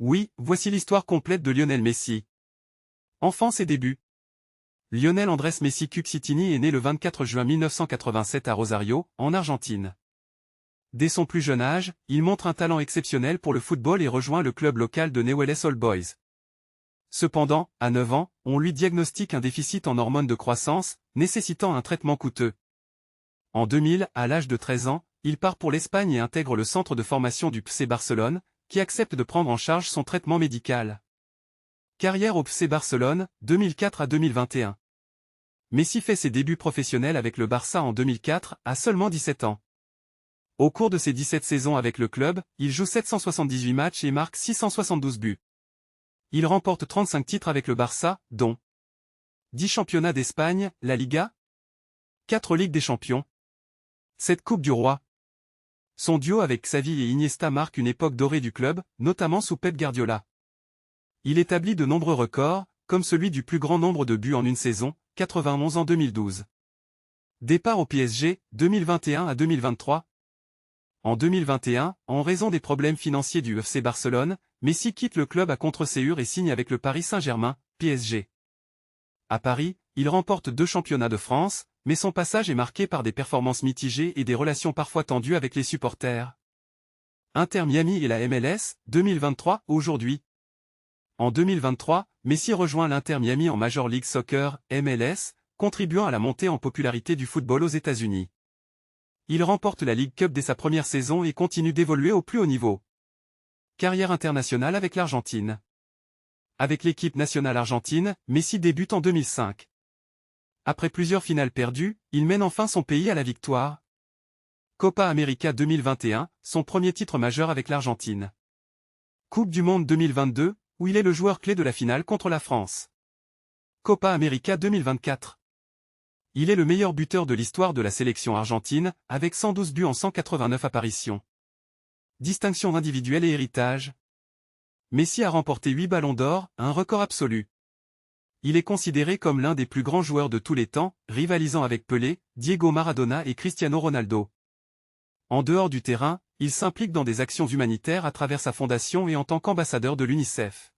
Oui, voici l'histoire complète de Lionel Messi. Enfance et débuts. Lionel Andrés Messi Cuccittini est né le 24 juin 1987 à Rosario, en Argentine. Dès son plus jeune âge, il montre un talent exceptionnel pour le football et rejoint le club local de Newell's Old Boys. Cependant, à 9 ans, on lui diagnostique un déficit en hormones de croissance, nécessitant un traitement coûteux. En 2000, à l'âge de 13 ans, il part pour l'Espagne et intègre le centre de formation du FC Barcelone, qui accepte de prendre en charge son traitement médical. Carrière au FC Barcelone, 2004 à 2021. Messi fait ses débuts professionnels avec le Barça en 2004, à seulement 17 ans. Au cours de ses 17 saisons avec le club, il joue 778 matchs et marque 672 buts. Il remporte 35 titres avec le Barça, dont 10 championnats d'Espagne, la Liga, 4 Ligues des Champions, 7 Coupes du Roi. Son duo avec Xavi et Iniesta marque une époque dorée du club, notamment sous Pep Guardiola. Il établit de nombreux records, comme celui du plus grand nombre de buts en une saison, 91 en 2012. Départ au PSG, 2021 à 2023. En 2021, en raison des problèmes financiers du FC Barcelone, Messi quitte le club à contre-ségur et signe avec le Paris Saint-Germain, PSG. À Paris, il remporte 2 championnats de France, mais son passage est marqué par des performances mitigées et des relations parfois tendues avec les supporters. Inter Miami et la MLS, 2023, aujourd'hui. En 2023, Messi rejoint l'Inter Miami en Major League Soccer, MLS, contribuant à la montée en popularité du football aux États-Unis. Il remporte la League Cup dès sa première saison et continue d'évoluer au plus haut niveau. Carrière internationale avec l'Argentine. Avec l'équipe nationale argentine, Messi débute en 2005. Après plusieurs finales perdues, il mène enfin son pays à la victoire. Copa América 2021, son premier titre majeur avec l'Argentine. Coupe du Monde 2022, où il est le joueur clé de la finale contre la France. Copa América 2024. Il est le meilleur buteur de l'histoire de la sélection argentine, avec 112 buts en 189 apparitions. Distinction individuelle et héritage. Messi a remporté 8 ballons d'or, un record absolu. Il est considéré comme l'un des plus grands joueurs de tous les temps, rivalisant avec Pelé, Diego Maradona et Cristiano Ronaldo. En dehors du terrain, il s'implique dans des actions humanitaires à travers sa fondation et en tant qu'ambassadeur de l'UNICEF.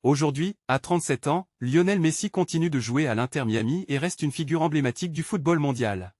Aujourd'hui, à 37 ans, Lionel Messi continue de jouer à l'Inter Miami et reste une figure emblématique du football mondial.